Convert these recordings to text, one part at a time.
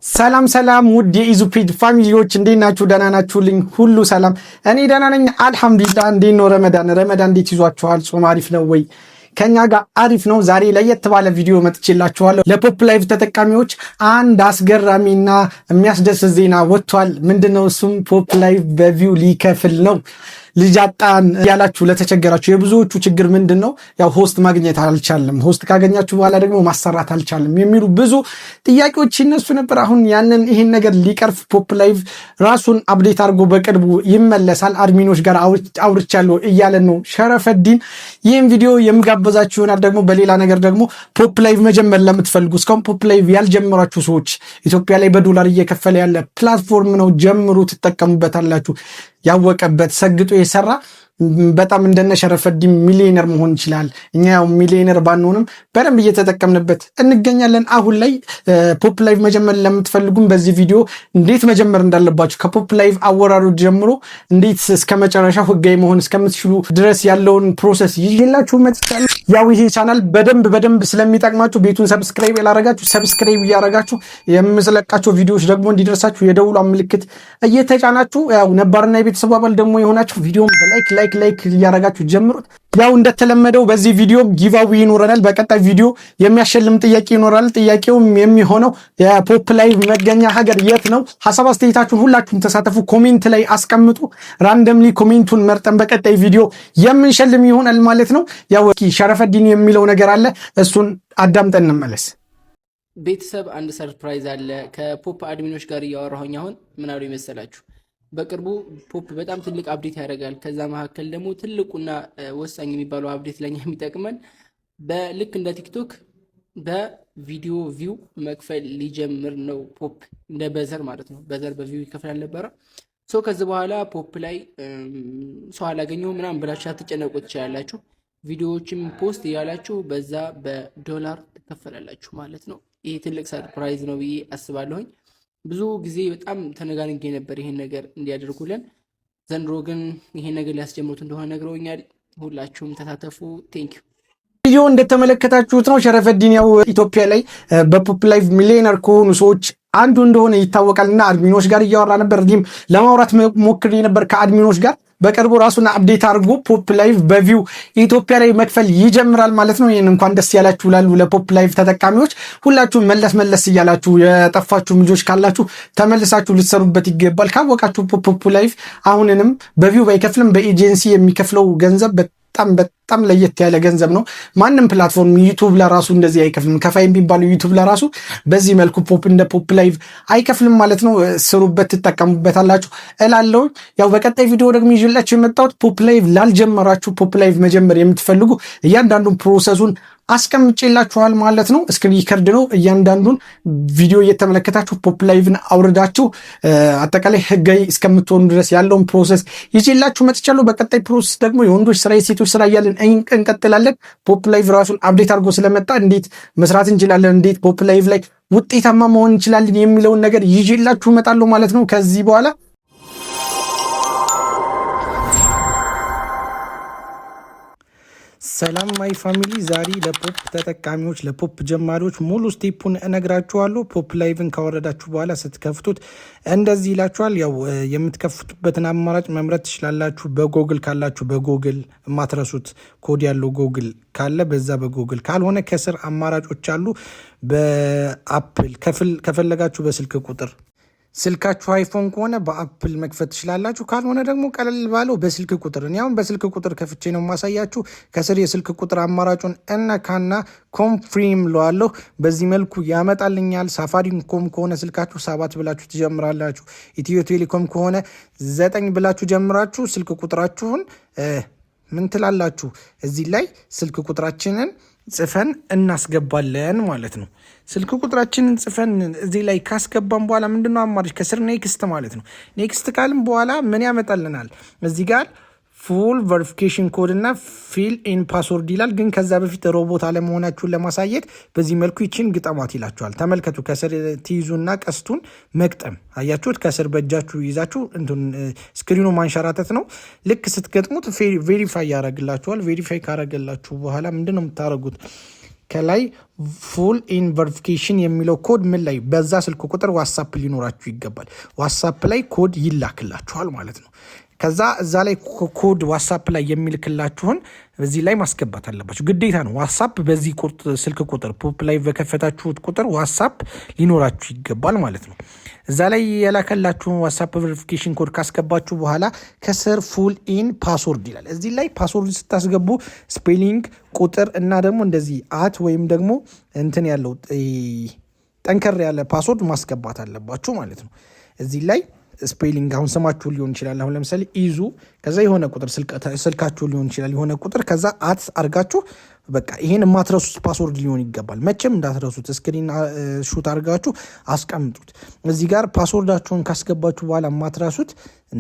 ሰላም ሰላም ውድ የኢዙፔድ ፋሚሊዎች እንዴት ናችሁ? ደህና ናችሁልኝ? ሁሉ ሰላም? እኔ ደህና ነኝ አልሐምዱሊላህ። እንዴት ነው ረመዳን እንዴት ይዟችኋል? ጾም አሪፍ ነው ወይ? ከኛ ጋር አሪፍ ነው። ዛሬ ለየት ባለ ቪዲዮ መጥቼላችኋለሁ። ለፖፕ ላይቭ ተጠቃሚዎች አንድ አስገራሚና የሚያስደስት ዜና ወጥቷል። ምንድነው እሱም? ፖፕ ላይቭ በቪው ሊከፍል ነው። ልጅ አጣን ያላችሁ ለተቸገራችሁ የብዙዎቹ ችግር ምንድነው? ያው ሆስት ማግኘት አልቻለም፣ ሆስት ካገኛችሁ በኋላ ደግሞ ማሰራት አልቻለም የሚሉ ብዙ ጥያቄዎች ይነሱ ነበር። አሁን ይህን ነገር ሊቀርፍ ፖፕ ላይቭ ራሱን አፕዴት አድርጎ በቅርቡ ይመለሳል። አድሚኖች ጋር አውርቻለሁ እያለን ነው ሸረፈዲን። ይህን ቪዲዮ የምጋበዛችሁ ይሆናል። ደግሞ በሌላ ነገር ደግሞ ፖፕ ላይቭ መጀመር ለምትፈልጉ እስካሁን ፖፕ ላይቭ ያልጀመራችሁ ሰዎች ኢትዮጵያ ላይ በዶላር እየከፈለ ያለ ፕላትፎርም ነው። ጀምሩ፣ ትጠቀሙበታላችሁ። ያወቀበት ሰግጦ የሰራ በጣም እንደነ ሸረፈዲን ሚሊዮነር መሆን ይችላል። እኛ ያው ሚሊዮነር ባንሆንም በደንብ እየተጠቀምንበት እንገኛለን። አሁን ላይ ፖፕ ላይቭ መጀመር ለምትፈልጉም በዚህ ቪዲዮ እንዴት መጀመር እንዳለባችሁ ከፖፕ ላይቭ አወራሩ ጀምሮ እንዴት እስከ መጨረሻው ህጋዊ መሆን እስከምትችሉ ድረስ ያለውን ፕሮሰስ ይዤላችሁ መጥቻለሁ። ያው ይሄ ቻናል በደንብ ስለሚጠቅማችሁ ቤቱን ሰብስክራይብ ያላረጋችሁ ሰብስክራይብ እያረጋችሁ የምስለቃቸው ቪዲዮዎች ደግሞ እንዲደርሳችሁ የደውሏን ምልክት እየተጫናችሁ ያው ነባርና የቤተሰቡ አባል ደግሞ የሆናችሁ ቪዲዮን ላይክ እያረጋችሁ ጀምሩት። ያው እንደተለመደው በዚህ ቪዲዮ ጊቫዊ ይኖረናል። በቀጣይ ቪዲዮ የሚያሸልም ጥያቄ ይኖራል። ጥያቄውም የሚሆነው የፖፕ ላይቭ መገኛ ሀገር የት ነው? ሐሳብ አስተያየታችሁን ሁላችሁም ተሳተፉ፣ ኮሜንት ላይ አስቀምጡ። ራንደምሊ ኮሜንቱን መርጠን በቀጣይ ቪዲዮ የምንሸልም ይሆናል ማለት ነው። ያው ሸረፈዲን የሚለው ነገር አለ፣ እሱን አዳምጠን እንመለስ። ቤተሰብ አንድ ሰርፕራይዝ አለ። ከፖፕ አድሚኖች ጋር እያወራሁኝ አሁን ምን አሉ ይመስላችሁ? በቅርቡ ፖፕ በጣም ትልቅ አፕዴት ያደርጋል። ከዛ መካከል ደግሞ ትልቁና ወሳኝ የሚባለው አፕዴት ለኛ የሚጠቅመን በልክ እንደ ቲክቶክ በቪዲዮ ቪው መክፈል ሊጀምር ነው። ፖፕ እንደ በዘር ማለት ነው። በዘር በቪው ይከፍል አልነበረ። ከዚህ በኋላ ፖፕ ላይ ሰው አላገኘው ምናምን ብላችሁ አትጨነቁ ትችላላችሁ። ቪዲዮዎችም ፖስት እያላችሁ በዛ በዶላር ትከፈላላችሁ ማለት ነው። ይሄ ትልቅ ሰርፕራይዝ ነው ብዬ አስባለሁኝ። ብዙ ጊዜ በጣም ተነጋንጌ ነበር ይሄን ነገር እንዲያደርጉልን። ዘንድሮ ግን ይሄን ነገር ሊያስጀምሩት እንደሆነ ነግረውኛል። ሁላችሁም ተሳተፉ። ቴንኪው። ቪዲዮ እንደተመለከታችሁት ነው ሸረፈዲን ያው ኢትዮጵያ ላይ በፖፕ ላይቭ ሚሊዮነር ከሆኑ ሰዎች አንዱ እንደሆነ ይታወቃልና አድሚኖች ጋር እያወራ ነበር። እኔም ለማውራት ሞክሬ ነበር ከአድሚኖች ጋር። በቅርቡ ራሱን አፕዴት አድርጎ ፖፕ ላይቭ በቪው ኢትዮጵያ ላይ መክፈል ይጀምራል ማለት ነው። ይህን እንኳን ደስ ያላችሁ ላሉ ለፖፕ ላይቭ ተጠቃሚዎች ሁላችሁም መለስ እያላችሁ የጠፋችሁ ልጆች ካላችሁ ተመልሳችሁ ልትሰሩበት ይገባል። ካወቃችሁ ፖፕ ላይቭ አሁንንም በቪው ባይከፍልም በኤጀንሲ የሚከፍለው ገንዘብ በጣም ለየት ያለ ገንዘብ ነው። ማንም ፕላትፎርም ዩቱብ ለራሱ እንደዚህ አይከፍልም። ከፋይ የሚባለው ዩቱብ ለራሱ በዚህ መልኩ እንደ ፖፕ ላይቭ አይከፍልም ማለት ነው። ስሩበት፣ ትጠቀሙበታላችሁ እላለሁ። ያው በቀጣይ ቪዲዮ ደግሞ ይዤላችሁ የመጣሁት ፖፕ ላይቭ ላልጀመራችሁ ፖፕ ላይቭ መጀመር የምትፈልጉ እያንዳንዱን ፕሮሰሱን አስቀምጬላችኋል ማለት ነው። ስክሪን ሪከርድ ነው። እያንዳንዱን ቪዲዮ እየተመለከታችሁ ፖፕ ላይቭን አውርዳችሁ አጠቃላይ ህጋዊ እስከምትሆኑ ድረስ ያለውን ፕሮሰስ ይዤላችሁ መጥቻለሁ። በቀጣይ ፕሮሰስ ደግሞ የወንዶች ስራ የሴቶች ስራ እያለን እንቀጥላለን። ፖፕ ላይቭ ራሱን አፕዴት አድርጎ ስለመጣ እንዴት መስራት እንችላለን፣ እንዴት ፖፕ ላይቭ ላይ ውጤታማ መሆን እንችላለን የሚለውን ነገር ይዤላችሁ እመጣለሁ ማለት ነው ከዚህ በኋላ። ሰላም ማይ ፋሚሊ፣ ዛሬ ለፖፕ ተጠቃሚዎች ለፖፕ ጀማሪዎች ሙሉ ስቴፑን እነግራችኋለሁ። ፖፕ ላይቭን ካወረዳችሁ በኋላ ስትከፍቱት እንደዚህ ይላችኋል። ያው የምትከፍቱበትን አማራጭ መምረጥ ትችላላችሁ። በጎግል ካላችሁ በጎግል የማትረሱት ኮድ ያለው ጎግል ካለ በዛ በጎግል፣ ካልሆነ ከስር አማራጮች አሉ። በአፕል ከፈለጋችሁ በስልክ ቁጥር ስልካችሁ አይፎን ከሆነ በአፕል መክፈት ትችላላችሁ። ካልሆነ ደግሞ ቀለል ባለው በስልክ ቁጥር። እኔ አሁን በስልክ ቁጥር ከፍቼ ነው ማሳያችሁ። ከስር የስልክ ቁጥር አማራጩን እነካና ኮንፍርም ለዋለሁ። በዚህ መልኩ ያመጣልኛል። ሳፋሪኮም ከሆነ ስልካችሁ 7 ብላችሁ ትጀምራላችሁ። ኢትዮ ቴሌኮም ከሆነ 9 ብላችሁ ጀምራችሁ ስልክ ቁጥራችሁን ምን ትላላችሁ? እዚህ ላይ ስልክ ቁጥራችንን ጽፈን እናስገባለን ማለት ነው። ስልክ ቁጥራችንን ጽፈን እዚህ ላይ ካስገባን በኋላ ምንድነው አማራጭ ከስር ኔክስት ማለት ነው። ኔክስት ካልም በኋላ ምን ያመጣልናል? እዚህ ጋር ፉል ቨሪፊኬሽን ኮድ እና ፊል ኢን ፓስወርድ ይላል። ግን ከዛ በፊት ሮቦት አለመሆናችሁን ለማሳየት በዚህ መልኩ ይችን ግጠሟት ይላችኋል። ተመልከቱ። ከስር ትይዙና ቀስቱን መቅጠም አያችሁት። ከስር በእጃችሁ ይዛችሁ ስክሪኑ ማንሸራተት ነው። ልክ ስትገጥሙት ቬሪፋይ ያደርግላችኋል። ቬሪፋይ ካረገላችሁ በኋላ ምንድነው የምታደርጉት? ከላይ ፉል ኢን ቨሪፊኬሽን የሚለው ኮድ ምን ላይ በዛ ስልክ ቁጥር ዋትሳፕ ሊኖራችሁ ይገባል። ዋትሳፕ ላይ ኮድ ይላክላችኋል ማለት ነው። ከዛ እዛ ላይ ኮድ ዋትሳፕ ላይ የሚልክላችሁን በዚህ ላይ ማስገባት አለባችሁ፣ ግዴታ ነው። ዋትሳፕ በዚህ ስልክ ቁጥር ፖፕ ላይ በከፈታችሁት ቁጥር ዋትሳፕ ሊኖራችሁ ይገባል ማለት ነው። እዛ ላይ የላከላችሁን ዋትሳፕ ቬሪፊኬሽን ኮድ ካስገባችሁ በኋላ ከስር ፉል ኢን ፓስወርድ ይላል። እዚህ ላይ ፓስወርድ ስታስገቡ ስፔሊንግ ቁጥር እና ደግሞ እንደዚህ አት ወይም ደግሞ እንትን ያለው ጠንከር ያለ ፓስወርድ ማስገባት አለባችሁ ማለት ነው። እዚህ ላይ ስፔሊንግ አሁን ስማችሁ ሊሆን ይችላል። አሁን ለምሳሌ ኢዙ ከዛ የሆነ ቁጥር ስልካችሁ ሊሆን ይችላል የሆነ ቁጥር ከዛ አት አርጋችሁ በቃ ይሄን የማትረሱት ፓስወርድ ሊሆን ይገባል። መቼም እንዳትረሱት ስክሪን ሹት አርጋችሁ አስቀምጡት። እዚህ ጋር ፓስወርዳችሁን ካስገባችሁ በኋላ የማትረሱት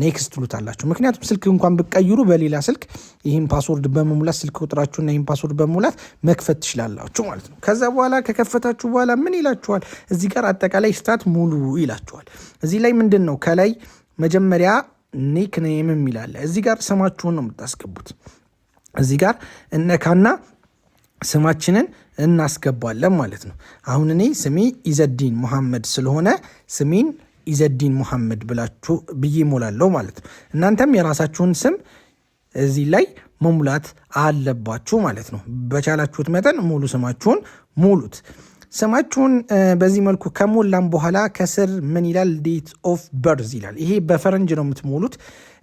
ኔክስት ትሉታላችሁ። ምክንያቱም ስልክ እንኳን ብትቀይሩ በሌላ ስልክ ይህን ፓስወርድ በመሙላት ስልክ ቁጥራችሁና ይህን ፓስወርድ በመሙላት መክፈት ትችላላችሁ ማለት ነው። ከዛ በኋላ ከከፈታችሁ በኋላ ምን ይላችኋል? እዚህ ጋር አጠቃላይ ስታት ሙሉ ይላችኋል። እዚህ ላይ ምንድን ነው ከላይ መጀመሪያ ኒክ ኔም የሚላለ እዚህ ጋር ስማችሁን ነው የምታስገቡት። እዚህ ጋር እነካና ስማችንን እናስገባለን ማለት ነው። አሁን እኔ ስሜ ኢዘዲን ሙሐመድ ስለሆነ ስሜን ኢዘዲን ሙሐመድ ብላችሁ ብዬ ሞላለሁ ማለት ነው። እናንተም የራሳችሁን ስም እዚህ ላይ መሙላት አለባችሁ ማለት ነው። በቻላችሁት መጠን ሙሉ ስማችሁን ሙሉት። ስማችሁን በዚህ መልኩ ከሞላም በኋላ ከስር ምን ይላል? ዴት ኦፍ በርዝ ይላል። ይሄ በፈረንጅ ነው የምትሞሉት።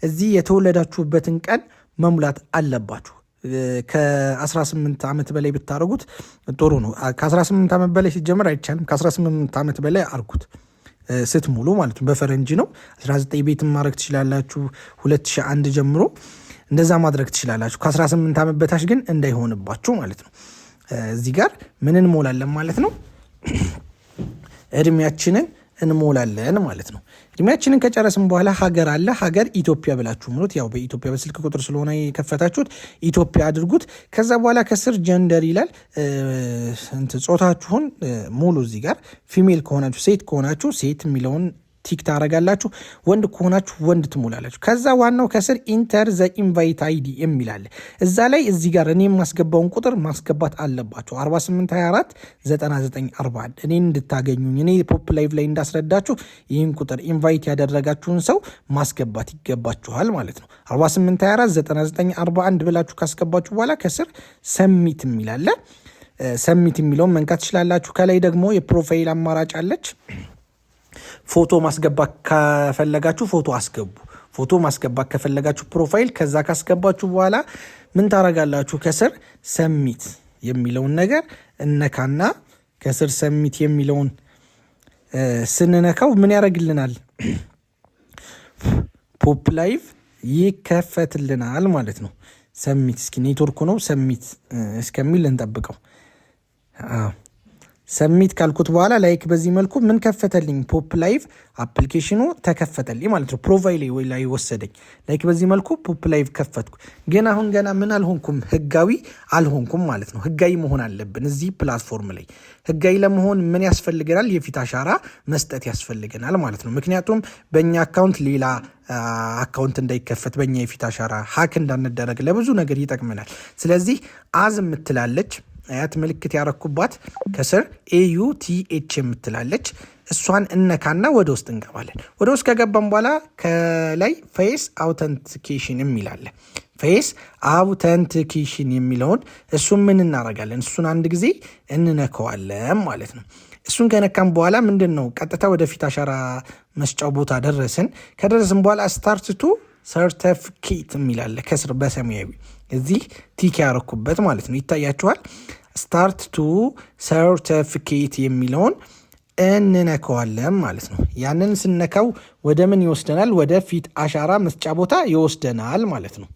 እዚህ የተወለዳችሁበትን ቀን መሙላት አለባችሁ። ከ18 ዓመት በላይ ብታደርጉት ጥሩ ነው። ከ18 ዓመት በላይ ሲጀምር አይቻልም። ከ18 ዓመት በላይ አርጉት ስትሙሉ ማለት ነው። በፈረንጅ ነው። 19 ቤትም ማድረግ ትችላላችሁ። 2001 ጀምሮ እንደዛ ማድረግ ትችላላችሁ። ከ18 ዓመት በታች ግን እንዳይሆንባችሁ ማለት ነው። እዚህ ጋር ምን እንሞላለን ማለት ነው? እድሜያችንን እንሞላለን ማለት ነው። እድሜያችንን ከጨረስን በኋላ ሀገር አለ። ሀገር ኢትዮጵያ ብላችሁ ሙሉት። ያው በኢትዮጵያ በስልክ ቁጥር ስለሆነ የከፈታችሁት ኢትዮጵያ አድርጉት። ከዛ በኋላ ከስር ጀንደር ይላል። ጾታችሁን ሙሉ። እዚህ ጋር ፊሜል ከሆናችሁ ሴት ከሆናችሁ ሴት የሚለውን ቲክ ታረጋላችሁ። ወንድ ከሆናችሁ ወንድ ትሞላላችሁ። ከዛ ዋናው ከስር ኢንተር ዘ ኢንቫይት አይዲ የሚላለ እዛ ላይ እዚህ ጋር እኔ የማስገባውን ቁጥር ማስገባት አለባቸው። 4824 9941 እኔን እንድታገኙኝ እኔ ፖፕ ላይቭ ላይ እንዳስረዳችሁ ይህን ቁጥር ኢንቫይት ያደረጋችሁን ሰው ማስገባት ይገባችኋል ማለት ነው። 4824 9941 ብላችሁ ካስገባችሁ በኋላ ከስር ሰሚት የሚላለ ሰሚት የሚለውን መንካት ትችላላችሁ። ከላይ ደግሞ የፕሮፋይል አማራጭ አለች። ፎቶ ማስገባት ከፈለጋችሁ ፎቶ አስገቡ። ፎቶ ማስገባት ከፈለጋችሁ ፕሮፋይል። ከዛ ካስገባችሁ በኋላ ምን ታረጋላችሁ? ከስር ሰሚት የሚለውን ነገር እነካና ከስር ሰሚት የሚለውን ስንነካው ምን ያደርግልናል? ፖፕ ላይቭ ይከፈትልናል ማለት ነው። ሰሚት እስኪ ኔትወርኩ ነው ሰሚት እስከሚል እንጠብቀው። ሰሚት ካልኩት በኋላ ላይክ በዚህ መልኩ ምን ከፈተልኝ? ፖፕ ላይቭ አፕሊኬሽኑ ተከፈተልኝ ማለት ነው። ፕሮፋይል ላይ ወሰደኝ። ላይክ በዚህ መልኩ ፖፕ ላይቭ ከፈትኩ። ግን አሁን ገና ምን አልሆንኩም? ህጋዊ አልሆንኩም ማለት ነው። ህጋዊ መሆን አለብን። እዚህ ፕላትፎርም ላይ ህጋዊ ለመሆን ምን ያስፈልገናል? የፊት አሻራ መስጠት ያስፈልገናል ማለት ነው። ምክንያቱም በእኛ አካውንት ሌላ አካውንት እንዳይከፈት በእኛ የፊት አሻራ ሀክ እንዳንደረግ ለብዙ ነገር ይጠቅመናል። ስለዚህ አዝ የምትላለች አያት ምልክት ያረኩባት ከስር AUTH የምትላለች እሷን እነካና ወደ ውስጥ እንገባለን። ወደ ውስጥ ከገባን በኋላ ከላይ ፌስ አውተንቲኬሽን የሚላለ ፌስ አውተንቲኬሽን የሚለውን እሱን ምን እናረጋለን? እሱን አንድ ጊዜ እንነከዋለን ማለት ነው። እሱን ከነካም በኋላ ምንድን ነው ቀጥታ ወደፊት አሻራ መስጫው ቦታ ደረስን። ከደረስን በኋላ ስታርት ቱ ሰርቲፊኬት የሚላለ ከስር በሰማያዊ እዚህ ቲክ ያረኩበት ማለት ነው። ይታያችኋል። ስታርት ቱ ሰርቲፊኬት የሚለውን እንነካዋለን ማለት ነው። ያንን ስነካው ወደ ምን ይወስደናል? ወደ ፊት አሻራ መስጫ ቦታ ይወስደናል ማለት ነው።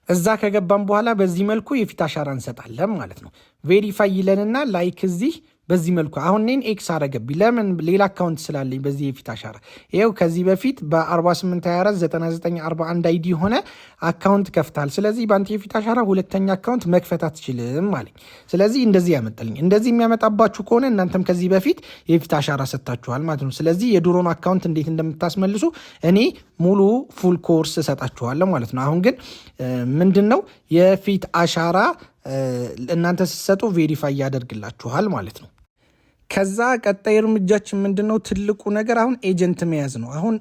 እዛ ከገባን በኋላ በዚህ መልኩ የፊት አሻራ እንሰጣለን ማለት ነው። ቬሪፋይ ይለንና ላይክ እዚህ በዚህ መልኩ አሁን እኔን ኤክስ አረገብኝ። ለምን? ሌላ አካውንት ስላለኝ በዚህ የፊት አሻራ ይኸው ከዚህ በፊት በ48249941 አይዲ ሆነ አካውንት ከፍታል። ስለዚህ በአንተ የፊት አሻራ ሁለተኛ አካውንት መክፈት አትችልም አለኝ። ስለዚህ እንደዚህ ያመጣልኝ። እንደዚህ የሚያመጣባችሁ ከሆነ እናንተም ከዚህ በፊት የፊት አሻራ ሰጥታችኋል ማለት ነው። ስለዚህ የድሮን አካውንት እንዴት እንደምታስመልሱ እኔ ሙሉ ፉል ኮርስ እሰጣችኋለሁ ማለት ነው። አሁን ግን ምንድን ነው የፊት አሻራ እናንተ ስትሰጡ ቬሪፋይ ያደርግላችኋል ማለት ነው። ከዛ ቀጣይ እርምጃችን ምንድነው? ትልቁ ነገር አሁን ኤጀንት መያዝ ነው። አሁን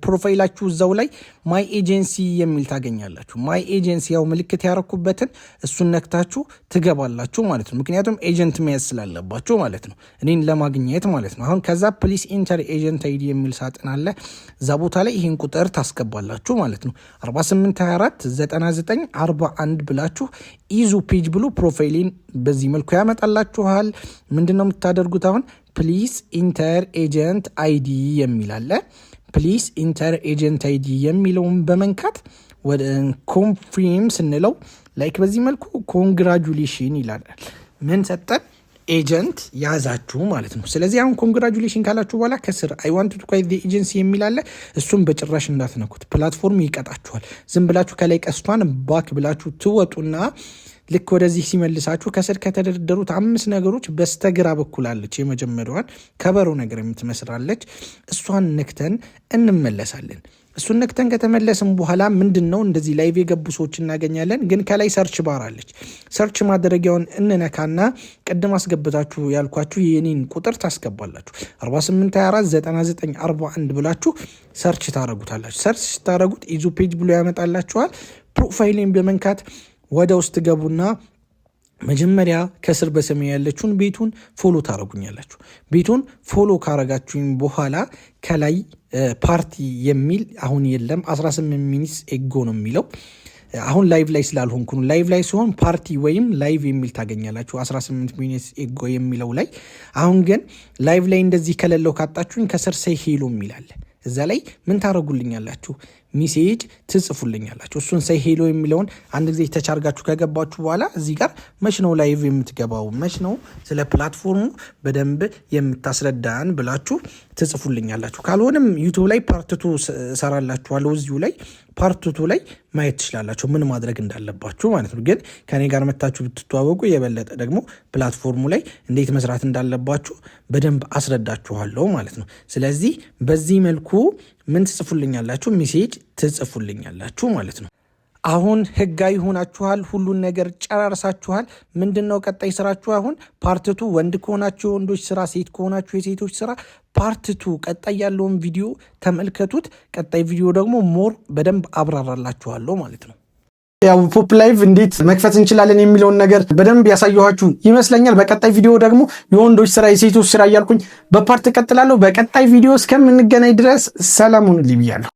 ፕሮፋይላችሁ እዛው ላይ ማይ ኤጀንሲ የሚል ታገኛላችሁ። ማይ ኤጀንሲ ያው ምልክት ያረኩበትን እሱን ነክታችሁ ትገባላችሁ ማለት ነው። ምክንያቱም ኤጀንት መያዝ ስላለባችሁ ማለት ነው፣ እኔን ለማግኘት ማለት ነው። አሁን ከዛ ፕሊስ ኢንተር ኤጀንት አይዲ የሚል ሳጥን አለ። እዛ ቦታ ላይ ይህን ቁጥር ታስገባላችሁ ማለት ነው። 4824 99 41 ብላችሁ ኢዙ ፔጅ ብሎ ፕሮፋይሊን በዚህ መልኩ ያመጣላችኋል። ምንድነው የምታደርጉት? አሁን ፕሊስ ኢንተር ኤጀንት አይዲ የሚል አለ። ፕሊስ ኢንተር ኤጀንት አይዲ የሚለውን በመንካት ወደ ኮንፊርም ስንለው ላይክ በዚህ መልኩ ኮንግራጁሌሽን ይላል። ምን ሰጠን? ኤጀንት ያዛችሁ ማለት ነው። ስለዚህ አሁን ኮንግራጁሌሽን ካላችሁ በኋላ ከስር አይ ዋንት ቱ ኳይት ዘ ኤጀንሲ የሚል አለ። እሱም በጭራሽ እንዳትነኩት፣ ፕላትፎርም ይቀጣችኋል። ዝም ብላችሁ ከላይ ቀስቷን ባክ ብላችሁ ትወጡና ልክ ወደዚህ ሲመልሳችሁ ከስር ከተደረደሩት 5 ነገሮች በስተግራ በኩል አለች የመጀመሪያዋን ከበሮ ነገር የምትመስላለች። እሷን ነክተን እንመለሳለን። እሱን ነክተን ከተመለስን በኋላ ምንድነው እንደዚህ ላይቭ የገቡ ሰዎች እናገኛለን። ግን ከላይ ሰርች ባር አለች። ሰርች ማድረጊያውን እንነካና ቅድም አስገብታችሁ ያልኳችሁ የኔን ቁጥር ታስገባላችሁ። 48249941 ብላችሁ ሰርች ታረጉታላችሁ። ሰርች ታረጉት ኢዙ ፔጅ ብሎ ያመጣላችኋል። ፕሮፋይልን በመንካት ወደ ውስጥ ገቡና መጀመሪያ ከስር በሰማይ ያለችውን ቤቱን ፎሎ ታረጉኛላችሁ። ቤቱን ፎሎ ካረጋችሁኝ በኋላ ከላይ ፓርቲ የሚል አሁን የለም 18 ሚኒትስ ኤጎ ነው የሚለው። አሁን ላይቭ ላይ ስላልሆንኩ ነው። ላይቭ ላይ ሲሆን ፓርቲ ወይም ላይቭ የሚል ታገኛላችሁ 18 ሚኒትስ ኤጎ የሚለው ላይ። አሁን ግን ላይቭ ላይ እንደዚህ ከሌለው ካጣችሁኝ ከስር ሰይ ሄሎ የሚል አለ። እዛ ላይ ምን ታረጉልኛላችሁ? ሚሴጅ ትጽፉልኛላችሁ። እሱን ሰይ ሄሎ የሚለውን አንድ ጊዜ ተቻርጋችሁ ከገባችሁ በኋላ እዚህ ጋር መች ነው ላይቭ የምትገባው፣ መች ነው ስለ ፕላትፎርሙ በደንብ የምታስረዳን ብላችሁ ትጽፉልኛላችሁ። ካልሆነም ዩቱብ ላይ ፓርትቱ ሰራላችኋለሁ። እዚሁ ላይ ፓርትቱ ላይ ማየት ትችላላችሁ ምን ማድረግ እንዳለባችሁ ማለት ነው። ግን ከኔ ጋር መታችሁ ብትተዋወቁ የበለጠ ደግሞ ፕላትፎርሙ ላይ እንዴት መስራት እንዳለባችሁ በደንብ አስረዳችኋለሁ ማለት ነው። ስለዚህ በዚህ መልኩ ምን ትጽፉልኛላችሁ? ሜሴጅ ትጽፉልኛላችሁ ማለት ነው። አሁን ህጋዊ ሆናችኋል። ሁሉን ነገር ጨራርሳችኋል። ምንድነው ቀጣይ ስራችሁ? አሁን ፓርትቱ ወንድ ከሆናችሁ የወንዶች ስራ፣ ሴት ከሆናችሁ የሴቶች ስራ። ፓርትቱ ቀጣይ ያለውን ቪዲዮ ተመልከቱት። ቀጣይ ቪዲዮ ደግሞ ሞር በደንብ አብራራላችኋለሁ ማለት ነው። ያው ፖፕ ላይቭ እንዴት መክፈት እንችላለን የሚለውን ነገር በደንብ ያሳየኋችሁ ይመስለኛል። በቀጣይ ቪዲዮ ደግሞ የወንዶች ስራ፣ የሴቶች ስራ እያልኩኝ በፓርት እቀጥላለሁ። በቀጣይ ቪዲዮ እስከምንገናኝ ድረስ ሰላም ሁኑልኝ ብያለሁ።